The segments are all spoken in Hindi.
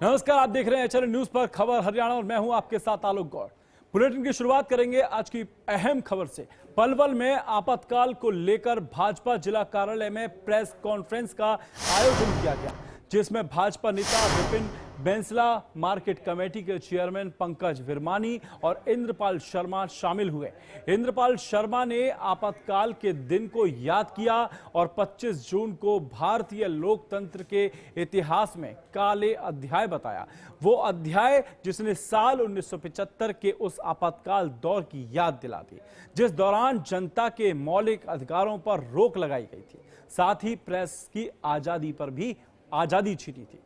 नमस्कार, आप देख रहे हैं एचएनएन न्यूज पर खबर हरियाणा और मैं हूं आपके साथ आलोक गौड़। बुलेटिन की शुरुआत करेंगे आज की अहम खबर से। पलवल में आपातकाल को लेकर भाजपा जिला कार्यालय में प्रेस कॉन्फ्रेंस का आयोजन किया गया, जिसमें भाजपा नेता विपिन बेंसला, मार्केट कमेटी के चेयरमैन पंकज विरमानी और इंद्रपाल शर्मा शामिल हुए। इंद्रपाल शर्मा ने आपातकाल के दिन को याद किया और 25 जून को भारतीय लोकतंत्र के इतिहास में काले अध्याय बताया। वो अध्याय जिसने साल 1975 के उस आपातकाल दौर की याद दिला दी, जिस दौरान जनता के मौलिक अधिकारों पर रोक लगाई गई थी, साथ ही प्रेस की आजादी पर भी आजादी छीनी थी।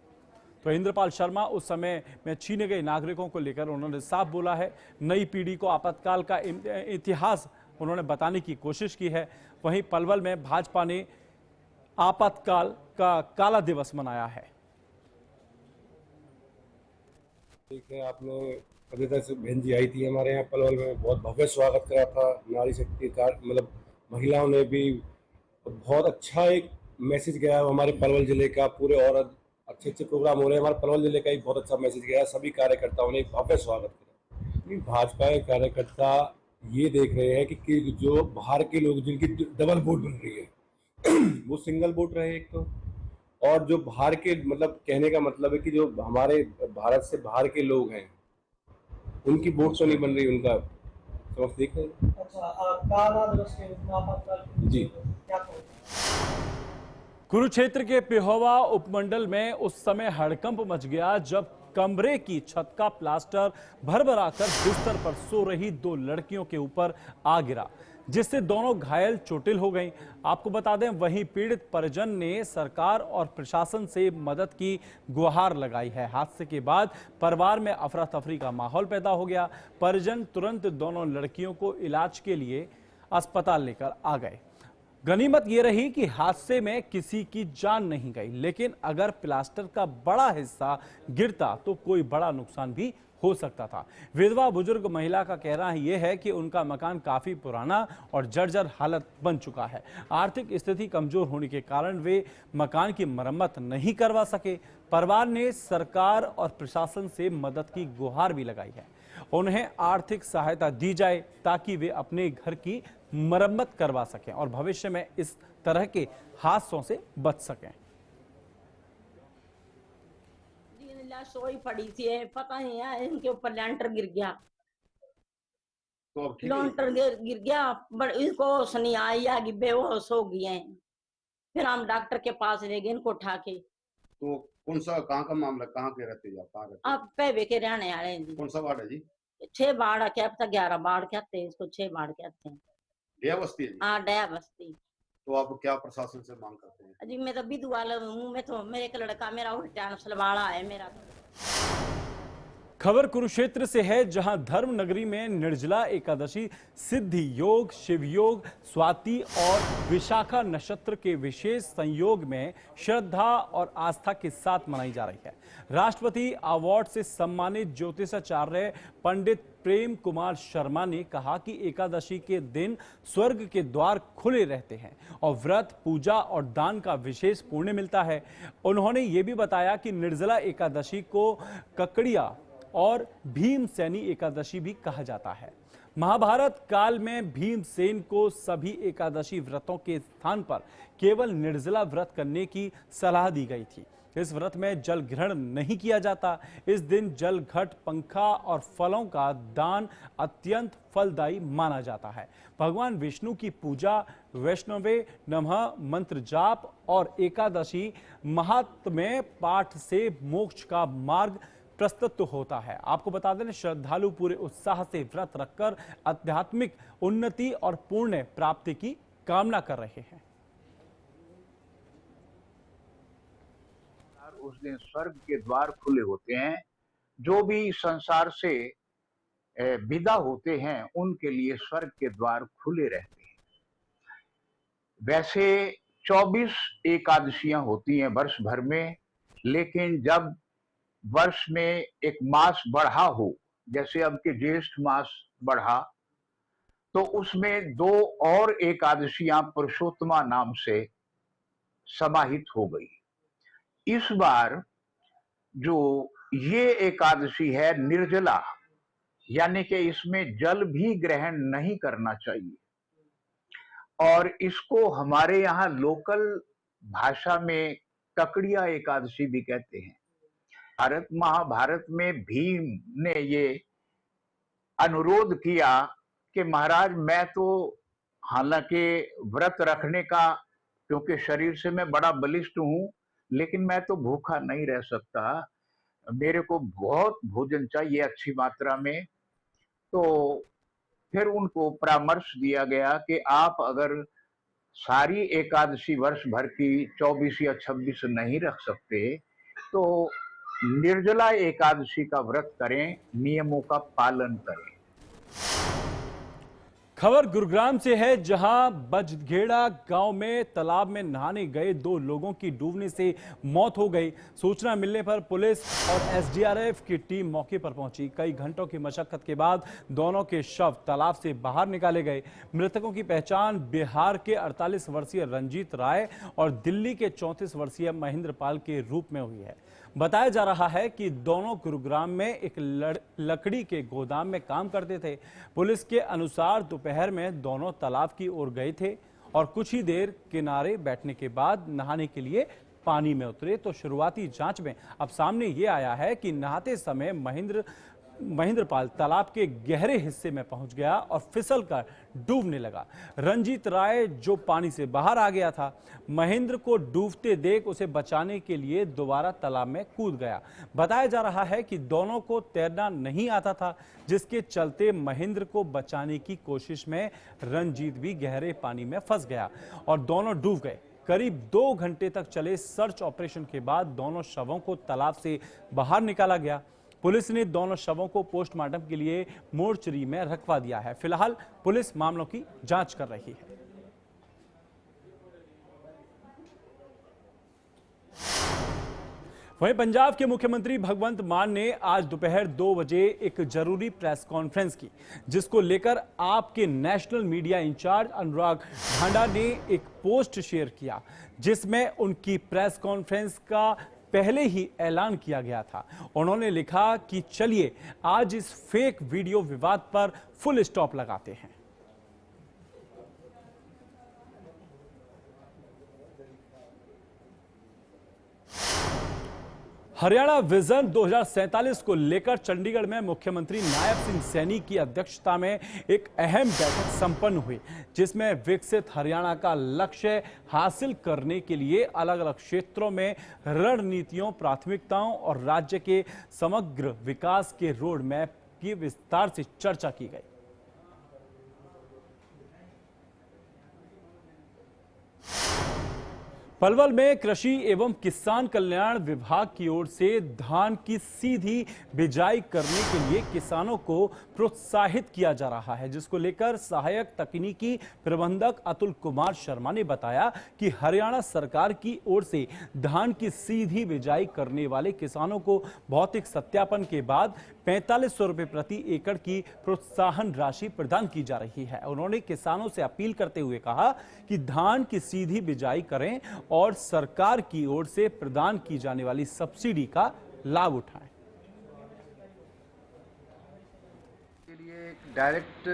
तो इंद्रपाल शर्मा उस समय में छीने गए नागरिकों को लेकर उन्होंने साफ बोला है। नई पीढ़ी को आपातकाल का इतिहास उन्होंने बताने की कोशिश की है। वहीं पलवल में भाजपा ने आपातकाल का काला दिवस मनाया है। ठीक है, आपने कविता से बहन जी आई थी हमारे यहाँ पलवल में, बहुत भव्य स्वागत करा था। नारी शक्ति का मतलब महिलाओं ने भी बहुत अच्छा एक मैसेज गया हमारे पलवल जिले का। पूरे और अच्छे अच्छे प्रोग्राम हो रहे हैं, हमारे पलवल जिले का एक बहुत अच्छा मैसेज गया। सभी कार्यकर्ताओं ने एक भव्य स्वागत किया। भाजपा के कार्यकर्ता ये देख रहे हैं कि जो बाहर के लोग जिनकी डबल वोट बन रही है वो सिंगल वोट रहे एक तो, और जो बाहर के मतलब कहने का मतलब है कि जो हमारे भारत से बाहर के लोग हैं उनकी वोट तो नहीं बन रही, उनका समझ देख रहे हैं। अच्छा, काला दिवस के आपातकाल जी, क्या कहोगे? कुरुक्षेत्र के पिहोवा उपमंडल में उस समय हड़कंप मच गया जब कमरे की छत का प्लास्टर भरभराकर बिस्तर पर सो रही दो लड़कियों के ऊपर आ गिरा, जिससे दोनों घायल चोटिल हो गईं। आपको बता दें, वहीं पीड़ित परिजन ने सरकार और प्रशासन से मदद की गुहार लगाई है। हादसे के बाद परिवार में अफरा तफरी का माहौल पैदा हो गया। परिजन तुरंत दोनों लड़कियों को इलाज के लिए अस्पताल लेकर आ गए। गनीमत ये रही कि हादसे में किसी की जान नहीं गई, लेकिन अगर प्लास्टर का बड़ा हिस्सा गिरता तो कोई बड़ा नुकसान भी हो सकता था। विधवा बुजुर्ग महिला का कहना यह है कि उनका मकान काफी पुराना और जर्जर हालत बन चुका है। आर्थिक स्थिति कमजोर होने के कारण वे मकान की मरम्मत नहीं करवा सके। परिवार ने सरकार और प्रशासन से मदद की गुहार भी लगाई है। उन्हें आर्थिक सहायता दी जाए ताकि वे अपने घर की मरम्मत करवा सकें और भविष्य में इस तरह के हादसों से बच सकें। सोई पड़ी थी, पता नहीं है, इनके ऊपर लेंटर गिर गया। तो लेंटर गिर गया, इनको सनी आई आगे बेहोश हो गए हैं। फिर हम डॉक्टर के पास ले गए इनको उठा के। तो कौन सा कहाँ का मामला, कहाँ के रहते हैं आप, कहाँ रहते हैं? आप पैबे के रहने वाले हैं जी। कौन सा वार्ड है जी? 6 बाड़ कहता, 11 बाड़ कहते हैं इसको, 6 बाड़ कहते हैं। डया बस्ती है जी? हाँ, डया बस्ती। तो आप क्या प्रशासन से मांग करते हैं? जी मैं तो विधवा हूँ, मैं तो मेरे एक लड़का मेरा उल्टा सलवाड़ा है मेरा। खबर कुरुक्षेत्र से है, जहां धर्म नगरी में निर्जला एकादशी सिद्धि योग, शिव योग, स्वाति और विशाखा नक्षत्र के विशेष संयोग में श्रद्धा और आस्था के साथ मनाई जा रही है। राष्ट्रपति अवार्ड से सम्मानित ज्योतिषाचार्य पंडित प्रेम कुमार शर्मा ने कहा कि एकादशी के दिन स्वर्ग के द्वार खुले रहते हैं और व्रत, पूजा और दान का विशेष पुण्य मिलता है। उन्होंने ये भी बताया कि निर्जला एकादशी को ककड़िया और भीमसेनी एकादशी भी कहा जाता है। महाभारत काल में भीमसेन को सभी एकादशी व्रतों के स्थान पर केवल निर्जला व्रत करने की सलाह दी गई थी। इस व्रत में जल ग्रहण नहीं किया जाता। इस दिन जल, घट, पंखा और फलों का दान अत्यंत फलदायी माना जाता है। भगवान विष्णु की पूजा, वैष्णवे नमः मंत्र जाप और एकादशी महात्म्य पाठ से मोक्ष का मार्ग प्रस्तुत होता है। आपको बता दें, श्रद्धालु पूरे उत्साह से व्रत रखकर आध्यात्मिक उन्नति और पुण्य प्राप्ति की कामना कर रहे हैं। उस दिन स्वर्ग के द्वार खुले होते हैं। जो भी संसार से विदा होते हैं उनके लिए स्वर्ग के द्वार खुले रहते हैं। वैसे 24 एकादशियां होती हैं वर्ष भर में, लेकिन जब वर्ष में एक मास बढ़ा हो, जैसे अब के ज्येष्ठ मास बढ़ा, तो उसमें 2 और एकादशियां पुरुषोत्तमा नाम से समाहित हो गई। इस बार जो ये एकादशी है निर्जला, यानी कि इसमें जल भी ग्रहण नहीं करना चाहिए। और इसको हमारे यहाँ लोकल भाषा में ककड़िया एकादशी भी कहते हैं। भारत महाभारत में भीम ने ये अनुरोध किया कि महाराज मैं तो हालांकि व्रत रखने का, क्योंकि शरीर से मैं बड़ा बलिष्ठ हूं, लेकिन मैं तो भूखा नहीं रह सकता, मेरे को बहुत भोजन चाहिए अच्छी मात्रा में। तो फिर उनको परामर्श दिया गया कि आप अगर सारी एकादशी वर्ष भर की 24 या 26 नहीं रख सकते तो निर्जला एकादशी का व्रत करें, नियमों का पालन करें। खबर गुरुग्राम से है, जहां बजघेड़ा गांव में तालाब में नहाने गए 2 लोगों की डूबने से मौत हो गई। सूचना मिलने पर पुलिस और एसडीआरएफ की टीम मौके पर पहुंची। कई घंटों की मशक्कत के बाद दोनों के शव तालाब से बाहर निकाले गए। मृतकों की पहचान बिहार के 48 वर्षीय रंजीत राय और दिल्ली के 34 वर्षीय महेंद्र पाल के रूप में हुई है। बताया जा रहा है कि दोनों गुरुग्राम में एक लकड़ी के गोदाम में काम करते थे। पुलिस के अनुसार दोपहर में दोनों तालाब की ओर गए थे और कुछ ही देर किनारे बैठने के बाद नहाने के लिए पानी में उतरे। तो शुरुआती जांच में अब सामने ये आया है कि नहाते समय महेंद्रपाल तालाब के गहरे हिस्से में पहुंच गया और फिसलकर डूबने लगा। रंजीत राय जो पानी से बाहर आ गया था, महेंद्र को डूबते देख उसे बचाने के लिए दोबारा तालाब में कूद गया। बताया जा रहा है कि दोनों को तैरना नहीं आता था, जिसके चलते महेंद्र को बचाने की कोशिश में रंजीत भी गहरे पानी में फंस गया और दोनों डूब गए। करीब 2 घंटे तक चले सर्च ऑपरेशन के बाद दोनों शवों को तालाब से बाहर निकाला गया। पुलिस ने दोनों शवों को पोस्टमार्टम के लिए मोर्चरी में रखवा दिया है। फिलहाल पुलिस मामलों की जांच कर रही है। वहीं पंजाब के मुख्यमंत्री भगवंत मान ने आज दोपहर 2 बजे एक जरूरी प्रेस कॉन्फ्रेंस की, जिसको लेकर आपके नेशनल मीडिया इंचार्ज अनुराग ढांडा ने एक पोस्ट शेयर किया, जिसमें उनकी प्रेस कॉन्फ्रेंस का पहले ही ऐलान किया गया था। उन्होंने लिखा कि चलिए आज इस फेक वीडियो विवाद पर फुल स्टॉप लगाते हैं। हरियाणा विजन 2047 को लेकर चंडीगढ़ में मुख्यमंत्री नायब सिंह सैनी की अध्यक्षता में एक अहम बैठक संपन्न हुई, जिसमें विकसित हरियाणा का लक्ष्य हासिल करने के लिए अलग अलग क्षेत्रों में रणनीतियों, प्राथमिकताओं और राज्य के समग्र विकास के रोड मैप की विस्तार से चर्चा की गई। पलवल में कृषि एवं किसान कल्याण विभाग की ओर से धान की सीधी बिजाई करने के लिए किसानों को प्रोत्साहित किया जा रहा है, जिसको लेकर सहायक तकनीकी प्रबंधक अतुल कुमार शर्मा ने बताया कि हरियाणा सरकार की ओर से धान की सीधी बिजाई करने वाले किसानों को भौतिक सत्यापन के बाद 4500 रुपए प्रति एकड़ की प्रोत्साहन राशि प्रदान की जा रही है। उन्होंने किसानों से अपील करते हुए कहा कि धान की सीधी बिजाई करें और सरकार की ओर से प्रदान की जाने वाली सब्सिडी का लाभ उठाएं। के लिए डायरेक्ट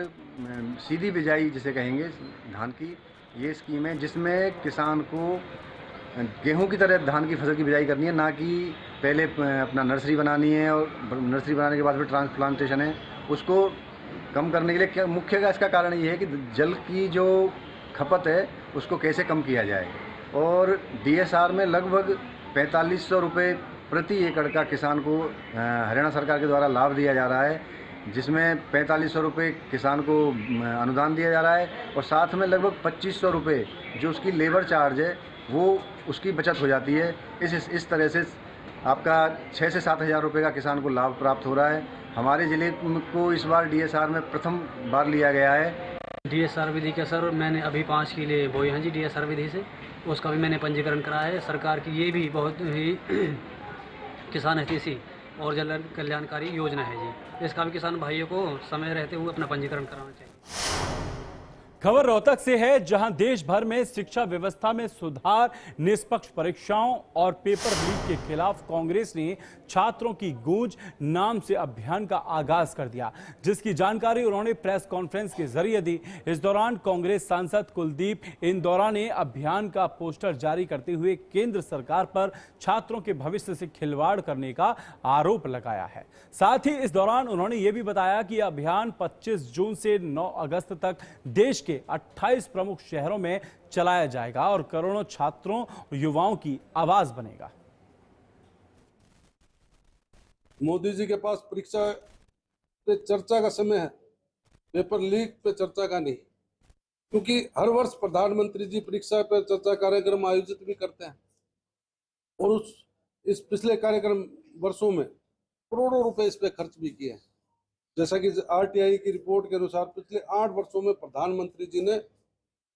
सीधी बिजाई जिसे कहेंगे धान की, ये स्कीम है जिसमें किसान को गेहूं की तरह धान की फसल की बिजाई करनी है, ना कि पहले अपना नर्सरी बनानी है और नर्सरी बनाने के बाद फिर ट्रांसप्लांटेशन है। उसको कम करने के लिए मुख्य इसका कारण ये है कि जल की जो खपत है उसको कैसे कम किया जाए। और DSR में लगभग 4500 रुपये प्रति एकड़ का किसान को हरियाणा सरकार के द्वारा लाभ दिया जा रहा है, जिसमें 4500 रुपये किसान को अनुदान दिया जा रहा है और साथ में लगभग 2500 रुपये जो उसकी लेबर चार्ज है वो उसकी बचत हो जाती है। इस तरह से आपका 6 से 7 हज़ार रुपये का किसान को लाभ प्राप्त हो रहा है। हमारे ज़िले को इस बार DSR में प्रथम बार लिया गया है। DSR विधि का सर मैंने अभी 5 किले बोए हैं जी DSR विधि से, उसका भी मैंने पंजीकरण कराया है। सरकार की ये भी बहुत ही किसान हितैषी और जन कल्याणकारी योजना है जी, इसका भी किसान भाइयों को समय रहते हुए अपना पंजीकरण कराना चाहिए। खबर रोहतक से है, जहां देश भर में शिक्षा व्यवस्था में सुधार, निष्पक्ष परीक्षाओं और पेपर लीक के खिलाफ कांग्रेस ने छात्रों की गूंज नाम से अभियान का आगाज कर दिया, जिसकी जानकारी उन्होंने प्रेस कॉन्फ्रेंस के जरिए दी। इस दौरान कांग्रेस सांसद कुलदीप इंदौरा ने अभियान का पोस्टर जारी करते हुए केंद्र सरकार पर छात्रों के भविष्य से खिलवाड़ करने का आरोप लगाया है। साथ ही इस दौरान उन्होंने ये भी बताया कि अभियान 25 जून से 9 अगस्त तक देश के 28 प्रमुख शहरों में चलाया जाएगा और करोड़ों छात्रों और युवाओं की आवाज बनेगा। मोदी जी के पास परीक्षा पे चर्चा का समय है, पेपर लीक पे चर्चा का नहीं, क्योंकि हर वर्ष प्रधानमंत्री जी परीक्षा पर चर्चा कार्यक्रम आयोजित भी करते हैं और इस पिछले कार्यक्रम वर्षों में करोड़ों रुपए इस पे खर्च भी किए हैं। जैसा कि आरटीआई की रिपोर्ट के अनुसार पिछले 8 वर्षों में प्रधानमंत्री जी ने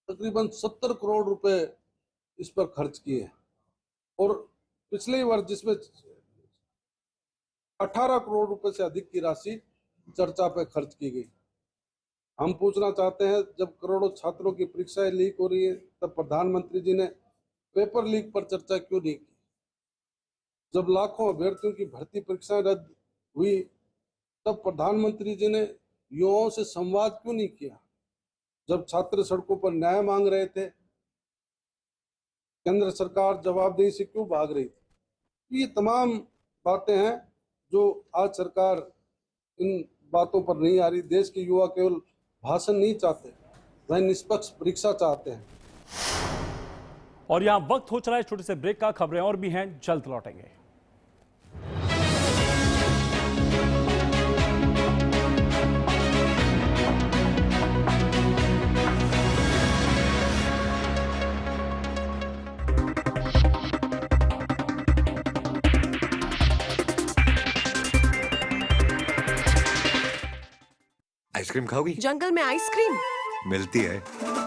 तकरीबन 70 करोड़ रुपए इस पर खर्च किए हैं और पिछले वर्ष जिसमें 18 करोड़ रुपए से अधिक की राशि चर्चा पर खर्च की गई। हम पूछना चाहते हैं, जब करोड़ों छात्रों की परीक्षाएं लीक हो रही है, तब प्रधानमंत्री जी ने पेपर लीक पर चर्चा क्यों नहीं की? जब लाखों अभ्यर्थियों की भर्ती परीक्षाएं रद्द हुई, तब प्रधानमंत्री जी ने युवाओं से संवाद क्यों नहीं किया? जब छात्र सड़कों पर न्याय मांग रहे थे, केंद्र सरकार जवाबदेही से क्यों भाग रही थी? ये तमाम बातें हैं जो आज सरकार इन बातों पर नहीं आ रही। देश के युवा केवल भाषण नहीं चाहते, वह निष्पक्ष परीक्षा चाहते हैं। और यहां वक्त हो चला है छोटे से ब्रेक का। खबरें और भी हैं, जल्द लौटेंगे। आइसक्रीम खाओगी? जंगल में आइसक्रीम मिलती है।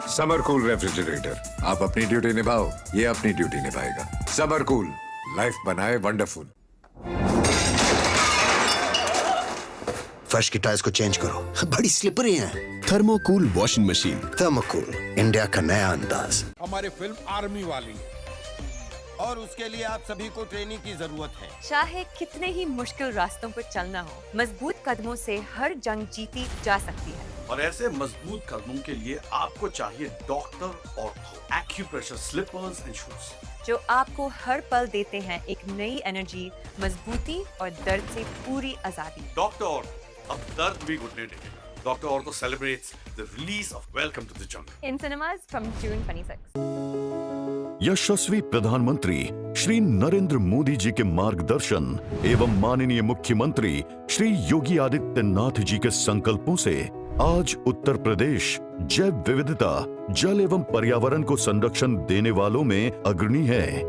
समर कूल रेफ्रिजरेटर, आप अपनी ड्यूटी निभाओ, ये अपनी ड्यूटी निभाएगा। समर कूल, लाइफ बनाए वंडरफुल। फर्श की टाइल्स को चेंज करो, बड़ी स्लिपरी हैं। थर्मोकूल वॉशिंग मशीन। थर्मोकूल, इंडिया का नया अंदाज। हमारी फिल्म आर्मी वाली है और उसके लिए आप सभी को ट्रेनिंग की जरूरत है। चाहे कितने ही मुश्किल रास्तों पर चलना हो, मजबूत कदमों से हर जंग जीती जा सकती है। और ऐसे मजबूत कदमों के लिए आपको चाहिए doctor ortho acupressure slippers and shoes, जो आपको हर पल देते हैं एक नई एनर्जी, मजबूती और दर्द से पूरी आजादी। डॉक्टर ऑर्थो, अब दर्द भी घुटने टेकेगा। Doctor ortho celebrates the release of welcome to the jungle in cinemas from June 26। यशस्वी प्रधानमंत्री श्री नरेंद्र मोदी जी के मार्गदर्शन एवं माननीय मुख्यमंत्री श्री योगी आदित्यनाथ जी के संकल्पों से आज उत्तर प्रदेश जैव विविधता, जल एवं पर्यावरण को संरक्षण देने वालों में अग्रणी है।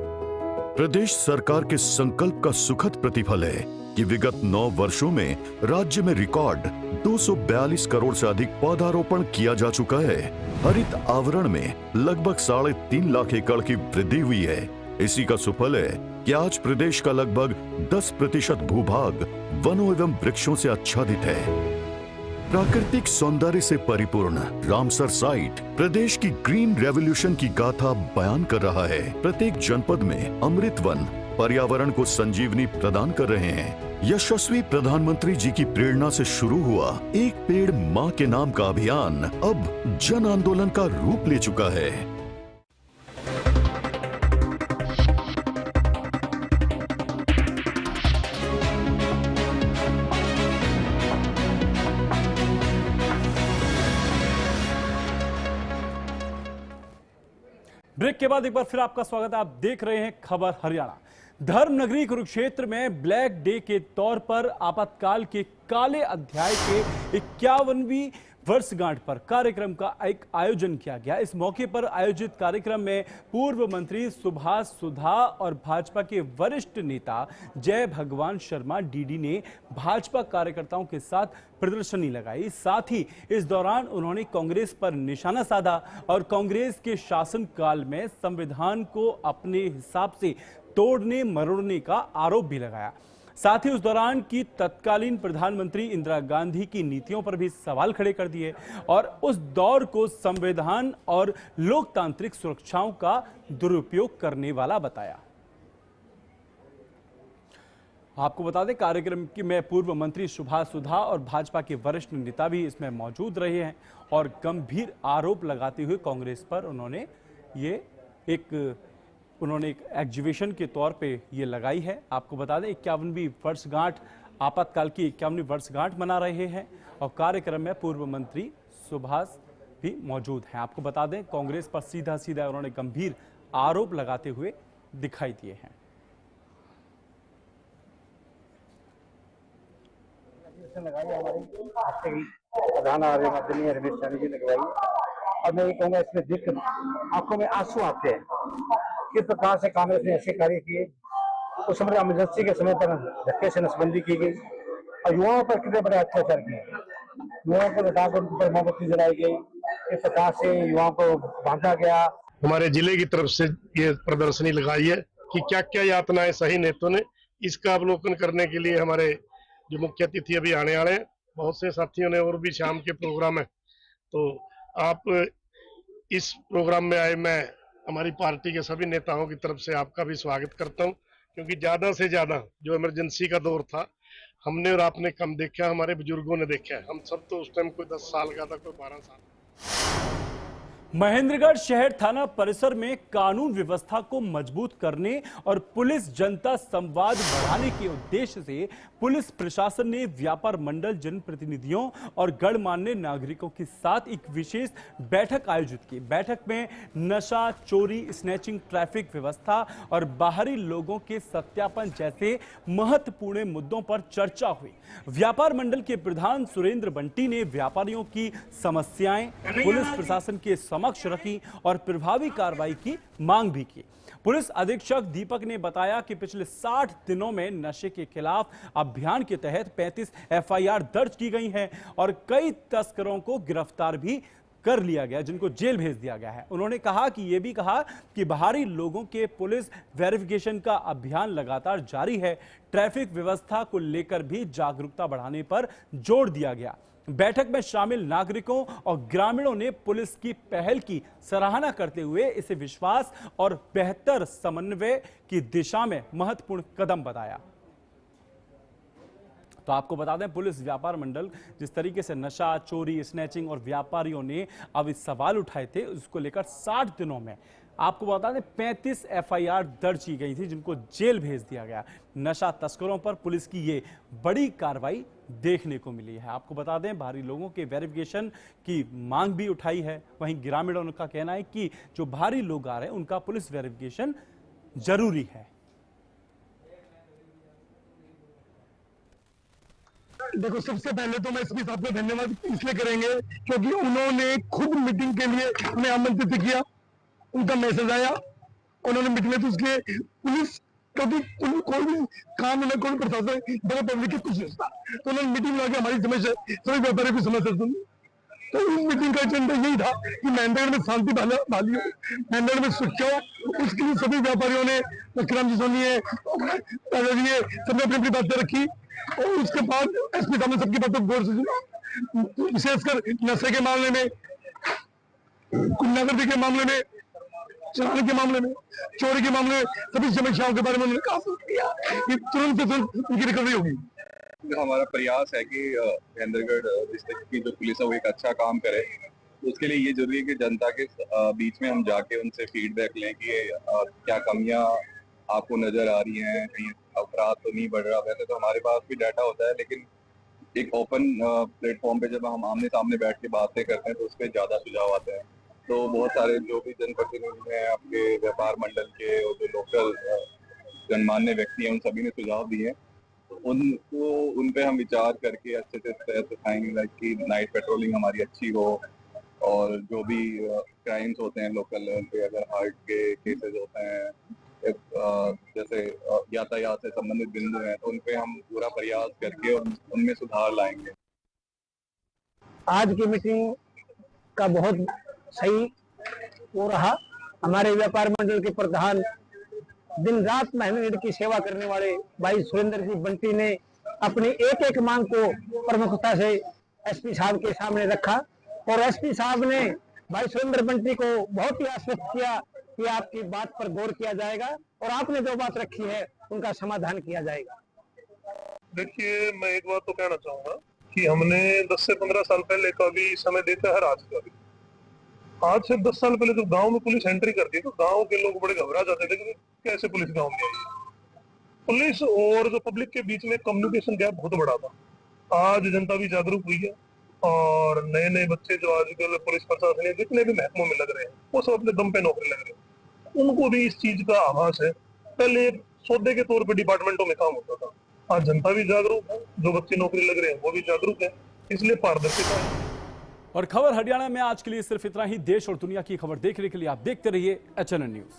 प्रदेश सरकार के संकल्प का सुखद प्रतिफल है कि विगत 9 वर्षों में राज्य में रिकॉर्ड 242 करोड़ से अधिक पौधारोपण किया जा चुका है। हरित आवरण में लगभग 3.5 लाख एकड़ की वृद्धि हुई है। इसी का सुफल है कि आज प्रदेश का लगभग 10% भूभाग वनों एवं वृक्षों से आच्छादित है। प्राकृतिक सौंदर्य से परिपूर्ण रामसर साइट प्रदेश की ग्रीन रेवोल्यूशन की गाथा बयान कर रहा है। प्रत्येक जनपद में अमृत वन पर्यावरण को संजीवनी प्रदान कर रहे हैं। यशस्वी प्रधानमंत्री जी की प्रेरणा से शुरू हुआ एक पेड़ मां के नाम का अभियान अब जन आंदोलन का रूप ले चुका है। ब्रेक के बाद एक बार फिर आपका स्वागत है। आप देख रहे हैं खबर हरियाणा। धर्मनगरी कुरुक्षेत्र में ब्लैक डे के तौर पर आपातकाल के काले अध्याय के 51वीं वर्षगांठ पर कार्यक्रम का एक आयोजन किया गया। इस मौके पर आयोजित कार्यक्रम में पूर्व मंत्री सुभाष सुधा और भाजपा के वरिष्ठ नेता जय भगवान शर्मा डीडी ने भाजपा कार्यकर्ताओं के साथ प्रदर्शनी लगाई। साथ ही इस दौरान उन्होंने कांग्रेस पर निशाना साधा और कांग्रेस के शासनकाल में संविधान को अपने हिसाब से तोड़ने मरोड़ने का आरोप भी लगाया। साथ ही उस दौरान की तत्कालीन प्रधानमंत्री इंदिरा गांधी की नीतियों पर भी सवाल खड़े कर दिए और उस दौर को संविधान और लोकतांत्रिक सुरक्षाओं का दुरुपयोग करने वाला बताया। आपको बता दें, कार्यक्रम की में पूर्व मंत्री सुभाष सुधा और भाजपा के वरिष्ठ नेता भी इसमें मौजूद रहे हैं और गंभीर आरोप लगाते हुए कांग्रेस पर उन्होंने एक एग्जीबिशन के तौर पे ये लगाई है। आपको बता दें, 51वीं वर्षगांठ, आपातकाल की 51वीं वर्षगांठ मना रहे हैं और कार्यक्रम में पूर्व मंत्री सुभाष भी मौजूद हैं। आपको बता दें, कांग्रेस पर सीधा सीधा उन्होंने गंभीर आरोप लगाते हुए दिखाई दिए हैं। लगाई हमारी प्रधान आदरणीय रमेश चांदी जी लगवाई और मैं ये कहूँगा, इसमें देख आंखों में आंसू आते हैं। किस प्रकार से कांग्रेस ने ऐसे कार्य किए, उस समय इमरजेंसी के समय पर धक्के से नसबंदी की गई और युवाओं पर कितने बड़े अत्याचार किए, युवाओं को बताकर उनके ऊपर मोमबत्ती जलाई गई, इस प्रकार से युवाओं को बांधा गया। हमारे जिले की तरफ से ये प्रदर्शनी लगाई है कि क्या क्या यातनाएं सही नेताओं ने, इसका अवलोकन करने के लिए हमारे जो मुख्य अतिथि अभी आने वाले हैं, बहुत से साथियों ने, और भी शाम के प्रोग्राम है, तो आप इस प्रोग्राम में आए। मैं हमारी पार्टी के सभी नेताओं की तरफ से आपका भी स्वागत करता हूं, क्योंकि ज्यादा से ज्यादा जो इमरजेंसी का दौर था हमने और आपने कम देखा, हमारे बुजुर्गों ने देखा है। हम सब तो उस टाइम कोई 10 साल का था, कोई 12 साल। महेंद्रगढ़ शहर थाना परिसर में कानून व्यवस्था को मजबूत करने और पुलिस जनता संवाद बढ़ाने के उद्देश्य से पुलिस प्रशासन ने व्यापार मंडल, जनप्रतिनिधियों और गणमान्य नागरिकों के साथ एक विशेष बैठक आयोजित की। बैठक में नशा, चोरी, स्नैचिंग, ट्रैफिक व्यवस्था और बाहरी लोगों के सत्यापन जैसे महत्वपूर्ण मुद्दों पर चर्चा हुई। व्यापार मंडल के प्रधान सुरेंद्र बंटी ने व्यापारियों की समस्याएं पुलिस प्रशासन के समक्ष रखी और प्रभावी कार्रवाई की मांग भी की। पुलिस अधीक्षक दीपक ने बताया कि पिछले 60 दिनों में नशे के खिलाफ अभियान के तहत 35 एफआईआर दर्ज की गई हैं और कई तस्करों को गिरफ्तार भी कर लिया गया, जिनको जेल भेज दिया गया है। उन्होंने कहा कि यह भी कहा कि बाहरी लोगों के पुलिस वेरिफिकेशन का अभियान लगातार जारी है। ट्रैफिक व्यवस्था को लेकर भी जागरूकता बढ़ाने पर जोर दिया गया। बैठक में शामिल नागरिकों और ग्रामीणों ने पुलिस की पहल की सराहना करते हुए इसे विश्वास और बेहतर समन्वय की दिशा में महत्वपूर्ण कदम बताया। तो आपको बता दें, पुलिस व्यापार मंडल जिस तरीके से नशा, चोरी, स्नैचिंग और व्यापारियों ने अब इस सवाल उठाए थे, उसको लेकर 60 दिनों में आपको बता दें 35 एफआईआर दर्ज की गई थी, जिनको जेल भेज दिया गया। नशा तस्करों पर पुलिस की ये बड़ी कार्रवाई देखने को मिली है। आपको बता दें, बाहरी लोगों के वेरिफिकेशन की मांग भी उठाई है। वहीं ग्रामीणों का कहना है कि जो बाहरी लोग आ रहे हैं उनका पुलिस वेरिफिकेशन जरूरी है। देखो, सबसे पहले तो मैं एसपी साहब का धन्यवाद इसलिए करेंगे क्योंकि उन्होंने खुद मीटिंग के लिए हमें आमंत्रित किया। उनका मैसेज आया, उन्होंने मीटिंग में, तो उसके पुलिस, क्योंकि कोई भी काम में कोई प्रशासन बड़े पब्लिक के कुछ नहीं था, तो उन्होंने मीटिंग में आके हमारी समस्या, सभी व्यापारियों की समस्या सुनी। तो इस मीटिंग का एजेंडा यही था कि महेंद्रगढ़ में शांति बहाली हो, महेंद्रगढ़ में सुरक्षा हो। उसके लिए सभी व्यापारियों ने, लक्ष्मीराम जी सोनी है, सबने अपनी अपनी बातें रखी और उसके बाद एसपी साहब ने सबकी बातों को गौर से सुना। विशेषकर नशे के मामले में, गुंडागर्दी के मामले में, चलाने के मामले में, चोरी के मामले में, सभी समस्याओं के बारे में उन्होंने कहा कि तुरंत से तुरंत उनकी रिकवरी होगी। हमारा प्रयास है कि महेंद्रगढ़ डिस्ट्रिक्ट की जो पुलिस है वो एक अच्छा काम करे। उसके लिए ये जरूरी है कि जनता के बीच में हम जाके उनसे फीडबैक लें कि क्या कमियां आपको नजर आ रही हैं, कहीं अपराध तो नहीं बढ़ रहा। वैसे तो हमारे पास भी डाटा होता है, लेकिन एक ओपन प्लेटफॉर्म पे जब हम आमने सामने बैठ के बातें करते हैं तो उस पर ज्यादा सुझाव आते हैं। तो बहुत सारे जो भी जनप्रतिनिधि हैं आपके व्यापार मंडल के और जो लोकल गणमान्य व्यक्ति हैं, उन सभी ने सुझाव दिए। उन पे हम विचार करके अच्छे से तहत दिखाएंगे, लाइक कि नाइट पेट्रोलिंग हमारी अच्छी हो और जो भी क्राइम्स होते हैं लोकल लेवल पे, अगर हार्ट के केसेस होते हैं, जैसे यातायात से संबंधित बिंदु हैं, तो उन पे हम पूरा प्रयास करके उनमें सुधार लाएंगे। आज की मीटिंग का बहुत सही हो रहा। हमारे व्यापार मंडल के प्रधान दिन रात मेहनत की सेवा करने वाले भाई सुरेंद्र जी बंटी ने अपनी एक एक मांग को प्रमुखता से एसपी साहब के सामने रखा और एसपी साहब ने भाई सुरेंद्र बंटी को बहुत ही आश्वस्त किया कि आपकी बात पर गौर किया जाएगा और आपने जो बात रखी है उनका समाधान किया जाएगा। देखिए, मैं एक बात तो कहना चाहूंगा कि हमने 10 से 15 साल पहले का भी समय देखा है, आज का भी। आज से 10 साल पहले जब गांव में पुलिस एंट्री करती तो गांव के लोग बड़े घबरा जाते थे कि कैसे पुलिस गांव में आई है। पुलिस और जो पब्लिक के बीच में कम्युनिकेशन गैप बहुत बड़ा था। आज जनता भी जागरूक हुई है और नए नए बच्चे जो आजकल पुलिस प्रशासन जितने भी महकमों में लग रहे हैं वो सब अपने दम पे नौकरी लग रहे हैं। उनको भी इस चीज का आभास है। पहले सौदे के तौर पे डिपार्टमेंटों में काम होता था, आज जनता भी जागरूक है, जो बच्चे नौकरी लग रहे हैं वो भी जागरूक है, इसलिए पारदर्शिता है। और खबर हरियाणा में आज के लिए सिर्फ इतना ही। देश और दुनिया की खबर देखने के लिए आप देखते रहिए HNN न्यूज।